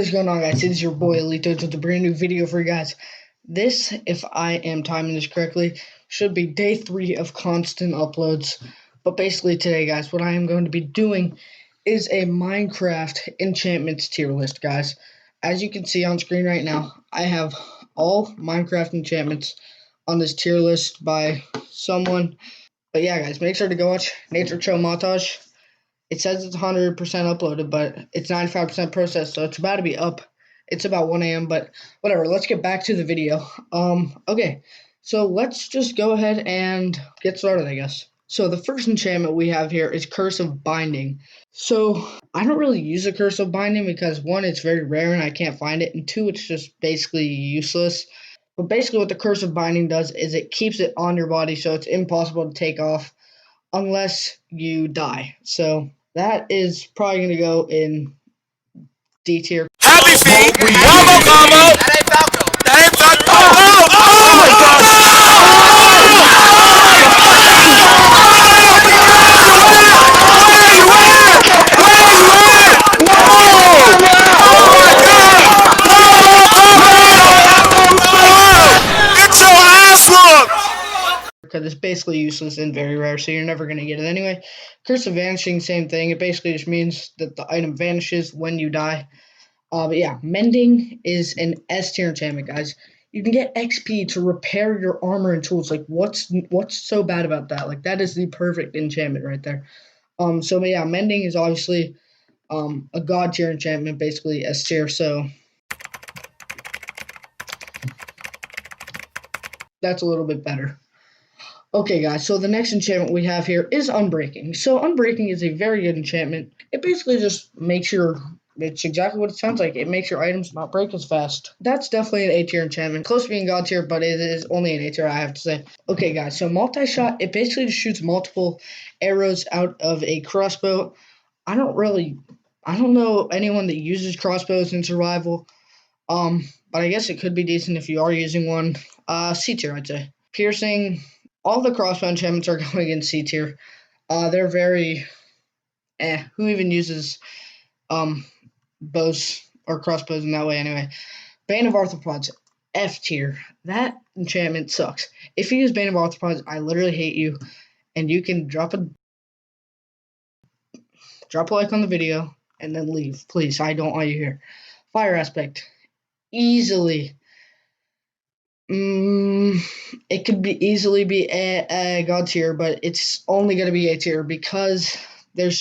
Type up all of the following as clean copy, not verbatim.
is going on, guys? It is your boy Elito with a brand new video for you guys. This, if I am timing this correctly, should be day 3 of constant uploads. But basically today, guys, what I am going to be doing is a Minecraft enchantments tier list, guys. As you can see on screen right now, I have all Minecraft enchantments on this tier list by someone. But yeah, guys, make sure to go watch Nature Trail Montage. It says it's 100% uploaded, but it's 95% processed, so it's about to be up. It's about 1 a.m., but whatever. Let's get back to the video. Okay, so let's just go ahead and get started, I guess. So the first enchantment we have here is Curse of Binding. So I don't really use a Curse of Binding because, one, it's very rare and I can't find it, and two, it's just basically useless. But basically what the Curse of Binding does is it keeps it on your body, so it's impossible to take off unless you die. So that is probably going to go in D tier. Happy feet, combo combo. That ain't Falco. That ain't Falco. Oh my God. Get your ass whooped. Because it's basically useless and very rare, so you're never going to get it anyway. Curse of Vanishing, same thing. It basically just means that the item vanishes when you die. But yeah, Mending is an S tier enchantment, guys. You can get XP to repair your armor and tools. Like, what's so bad about that? Like, that is the perfect enchantment right there. So yeah, Mending is obviously a god tier enchantment, basically S tier. So that's a little bit better. Okay, guys, so the next enchantment we have here is Unbreaking. So Unbreaking is a very good enchantment. It basically just makes it's exactly what it sounds like. It makes your items not break as fast. That's definitely an A tier enchantment. Close to being God tier, but it is only an A tier, I have to say. Okay, guys, so multi-shot, it basically just shoots multiple arrows out of a crossbow. I don't know anyone that uses crossbows in survival. But I guess it could be decent if you are using one. C tier, I'd say. Piercing, all the crossbow enchantments are going in C tier. They're very who even uses bows or crossbows in that way anyway. Bane of Arthropods, F tier. That enchantment sucks. If you use Bane of Arthropods, I literally hate you. And you can drop a like on the video and then leave. Please, I don't want you here. Fire Aspect, easily. It could be easily be a god tier, but it's only going to be A tier because it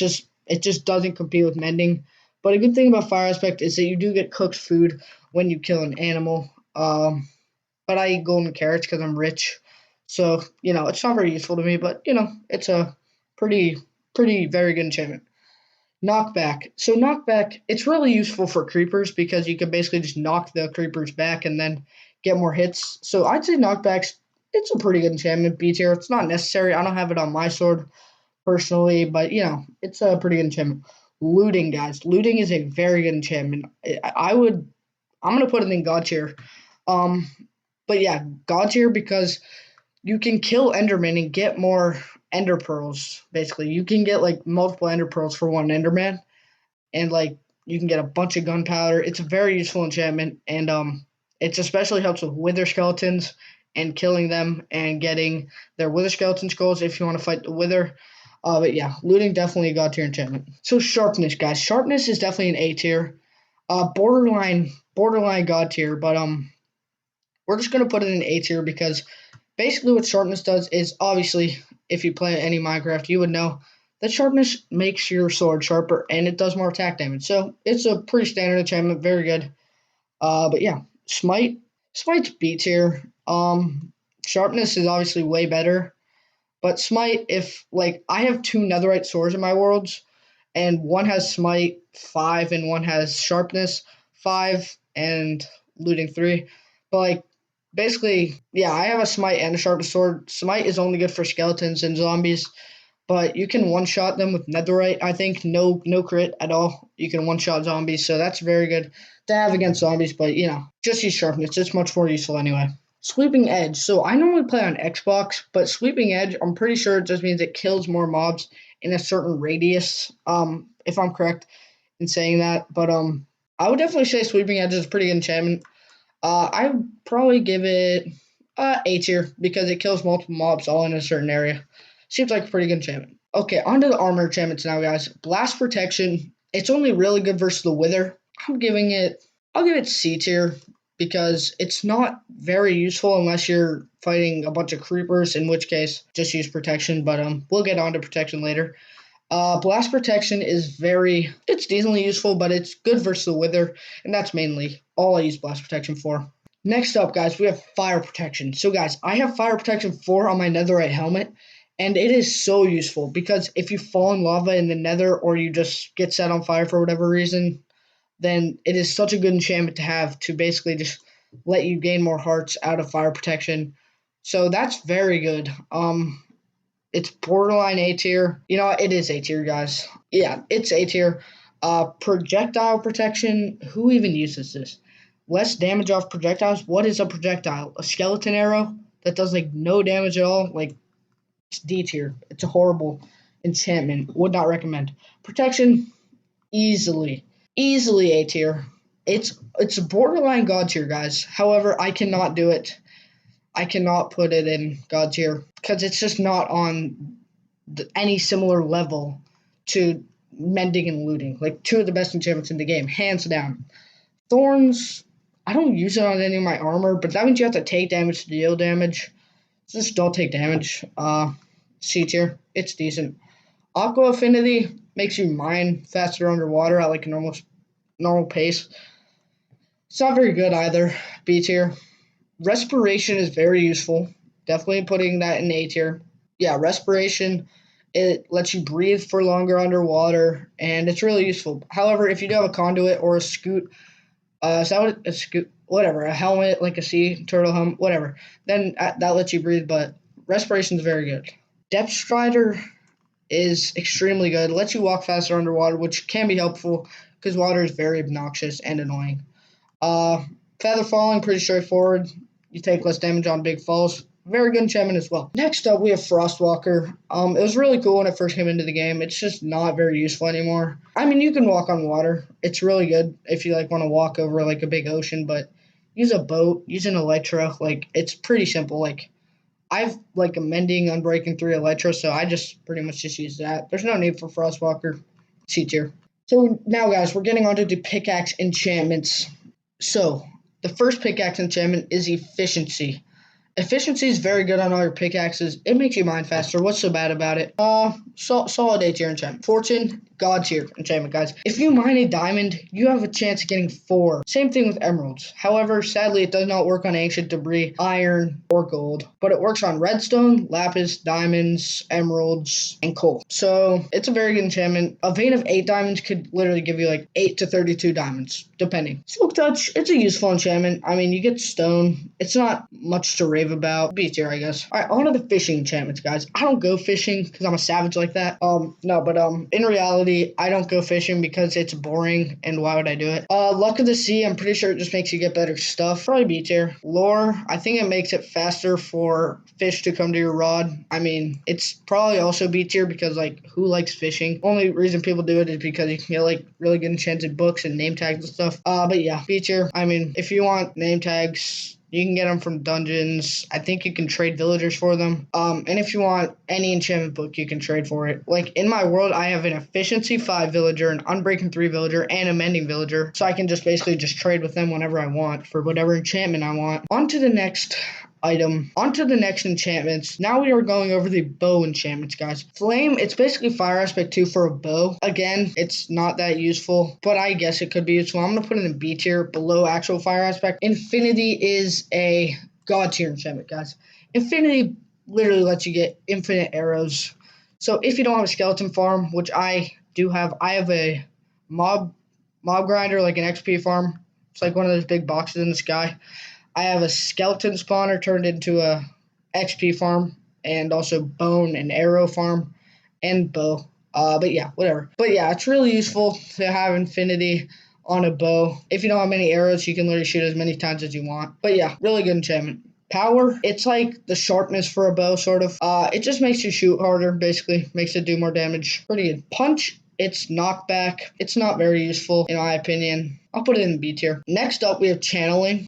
just doesn't compete with Mending. But a good thing about Fire Aspect is that you do get cooked food when you kill an animal. But I eat golden carrots because I'm rich, so it's not very useful to me. But it's a pretty very good enchantment. Knockback. So knockback, it's really useful for creepers because you can basically just knock the creepers back and then get more hits. So I'd say knockbacks, it's a pretty good enchantment. B tier. It's not necessary. I don't have it on my sword personally, but it's a pretty good enchantment. Looting, guys. Looting is a very good enchantment. I'm gonna put it in God tier. But yeah, God tier because you can kill Enderman and get more Ender pearls. Basically, you can get like multiple Ender pearls for one Enderman, and like you can get a bunch of gunpowder. It's a very useful enchantment, and it especially helps with wither skeletons and killing them and getting their wither skeleton skulls if you want to fight the wither. But yeah, looting definitely a god tier enchantment. So sharpness, guys. Sharpness is definitely an A tier. Borderline god tier, but we're just gonna put it in A tier because basically what sharpness does is, obviously, if you play any Minecraft, you would know that sharpness makes your sword sharper and it does more attack damage. So it's a pretty standard enchantment, very good. But yeah, smite's B tier. Sharpness is obviously way better, but smite, if like I have 2 netherite swords in my worlds, and one has smite 5 and one has sharpness 5 and looting 3, but like basically, yeah, I have a smite and a sharpness sword. Smite is only good for skeletons and zombies, but you can one-shot them with netherite. I think no crit at all. You can one-shot zombies, so that's very good to have against zombies. But just use sharpness. It's much more useful anyway. Sweeping Edge. So I normally play on Xbox, but Sweeping Edge, I'm pretty sure it just means it kills more mobs in a certain radius. If I'm correct in saying that, but I would definitely say Sweeping Edge is a pretty good enchantment. I would probably give it A tier because it kills multiple mobs all in a certain area. Seems like a pretty good enchantment. Okay, on to the armor enchantments now, guys. Blast Protection. It's only really good versus the Wither. I'll give it C tier because it's not very useful unless you're fighting a bunch of creepers, in which case just use protection. But we'll get on to protection later. Blast Protection is it's decently useful, but it's good versus the Wither, and that's mainly all I use Blast Protection for. Next up, guys, we have Fire Protection. So, guys, I have Fire Protection 4 on my netherite helmet, and it is so useful because if you fall in lava in the nether or you just get set on fire for whatever reason, then it is such a good enchantment to have to basically just let you gain more hearts out of Fire Protection. So that's very good. It's borderline A tier. You know, it is A tier, guys. Yeah, it's A tier. Projectile protection. Who even uses this? Less damage off projectiles. What is a projectile? A skeleton arrow that does like no damage at all. Like it's D tier. It's a horrible enchantment. Would not recommend. Protection easily A tier. It's borderline God tier, guys. However, I cannot do it. I cannot put it in God tier because it's just not on any similar level to mending and looting. Like two of the best enchantments in the game, hands down. Thorns, I don't use it on any of my armor, but that means you have to take damage to deal damage. Just don't take damage. C tier, it's decent. Aqua Affinity makes you mine faster underwater at like a normal pace. It's not very good either. B tier. Respiration is very useful. Definitely putting that in A tier. Yeah, respiration. It lets you breathe for longer underwater, and it's really useful. However, if you do have a conduit or a scoot, is that what a scoot? Whatever, a helmet like a sea turtle helmet, whatever. Then that lets you breathe, but respiration is very good. Depth Strider is extremely good. It lets you walk faster underwater, which can be helpful because water is very obnoxious and annoying. Uh, Feather Falling, pretty straightforward. You take less damage on big falls. Very good enchantment as well. Next up, we have Frostwalker. It was really cool when it first came into the game. It's just not very useful anymore. I mean, you can walk on water. It's really good if you like want to walk over like a big ocean, but use a boat, use an Elytra. Like it's pretty simple. Like I've like a mending, unbreaking 3 Elytra, so I just pretty much just use that. There's no need for Frostwalker. C tier. So now, guys, we're getting onto the pickaxe enchantments. So the first pickaxe enchantment is efficiency. Efficiency is very good on all your pickaxes. It makes you mine faster. What's so bad about it? Solid A tier enchantment. Fortune, God tier enchantment, guys. If you mine a diamond, you have a chance of getting 4. Same thing with emeralds. However, sadly, it does not work on ancient debris, iron, or gold. But it works on redstone, lapis, diamonds, emeralds, and coal. So it's a very good enchantment. A vein of 8 diamonds could literally give you like 8 to 32 diamonds, depending. Silk Touch, it's a useful enchantment. I mean, you get stone. It's not much to rave about. B tier, I guess. Alright, on to the fishing enchantments, guys. I don't go fishing because I'm a savage like that. No, but in reality, I don't go fishing because it's boring, and why would I do it? Luck of the Sea, I'm pretty sure it just makes you get better stuff. Probably B tier. Lure, I think it makes it faster for fish to come to your rod. I mean, it's probably also B tier because, like, who likes fishing? Only reason people do it is because you can get, like, really good enchanted books and name tags and stuff. But yeah, B tier. I mean, if you want name tags, you can get them from dungeons. I think you can trade villagers for them. And if you want any enchantment book, you can trade for it. Like in my world, I have an efficiency 5 villager, an unbreaking 3 villager, and a mending villager. So I can just basically just trade with them whenever I want for whatever enchantment I want. On to the next item. Onto the next enchantments. Now we are going over the bow enchantments, guys. Flame, it's basically fire aspect 2 for a bow. Again, it's not that useful, but I guess it could be useful. I'm going to put it in B tier below actual fire aspect. Infinity is a god tier enchantment, guys. Infinity literally lets you get infinite arrows. So if you don't have a skeleton farm, which I do have, I have a mob grinder, like an XP farm. It's like one of those big boxes in the sky. I have a skeleton spawner turned into a XP farm, and also bone and arrow farm, and bow. But yeah, whatever. But yeah, it's really useful to have infinity on a bow. If you don't have many arrows, you can literally shoot as many times as you want. But yeah, really good enchantment. Power, it's like the sharpness for a bow, sort of. It just makes you shoot harder, basically. Makes it do more damage. Pretty good. Punch its knockback, it's not very useful in my opinion. I'll put it in B tier. Next up, we have channeling.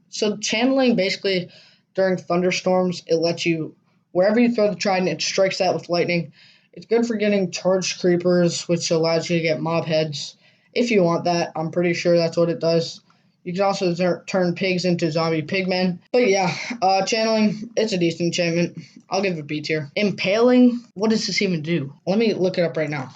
So channeling basically during thunderstorms, it lets you wherever you throw the trident, it strikes that with lightning. It's good for getting charged creepers, which allows you to get mob heads if you want that. I'm pretty sure that's what it does. You can also turn pigs into zombie pigmen. But yeah, channeling, it's a decent enchantment. I'll give it B tier. Impaling, what does this even do? Let me look it up right now.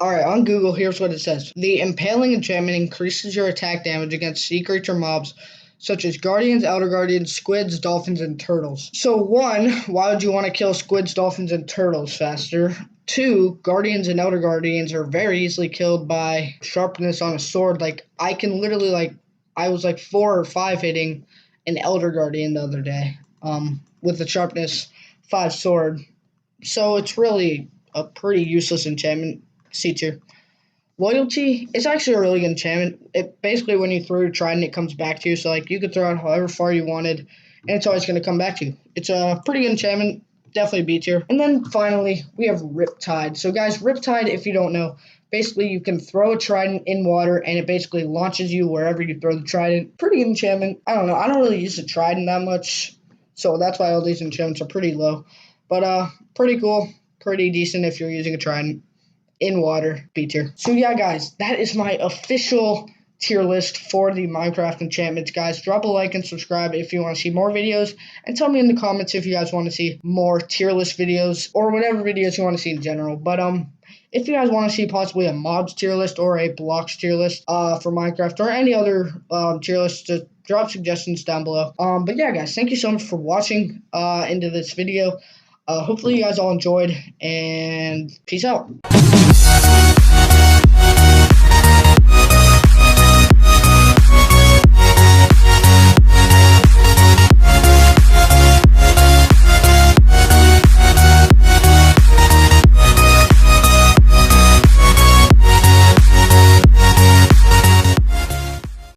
Alright, on Google, here's what it says. The Impaling enchantment increases your attack damage against sea creature mobs such as guardians, outer guardians, squids, dolphins, and turtles. So 1, why would you want to kill squids, dolphins, and turtles faster? 2, guardians and outer guardians are very easily killed by sharpness on a sword. Like, I can literally, I was 4 or 5 hitting an elder guardian the other day with the sharpness 5 sword. So it's really a pretty useless enchantment. C tier. Loyalty is actually a really good enchantment. It basically, when you throw your trident, it comes back to you. So you could throw it however far you wanted, and it's always going to come back to you. It's a pretty good enchantment. Definitely B tier. And then finally, we have Riptide. So guys, Riptide, if you don't know, basically you can throw a trident in water, and it basically launches you wherever you throw the trident. Pretty good enchantment. I don't know. I don't really use the trident that much, so that's why all these enchantments are pretty low. But pretty cool. Pretty decent if you're using a trident. In water, B tier. So yeah, guys, that is my official tier list for the Minecraft enchantments. Guys, drop a like and subscribe if you want to see more videos, and tell me in the comments if you guys want to see more tier list videos or whatever videos you want to see in general. But if you guys want to see possibly a mobs tier list or a blocks tier list for Minecraft or any other tier list, just drop suggestions down below. But yeah, guys, thank you so much for watching into this video. Hopefully you guys all enjoyed, and peace out.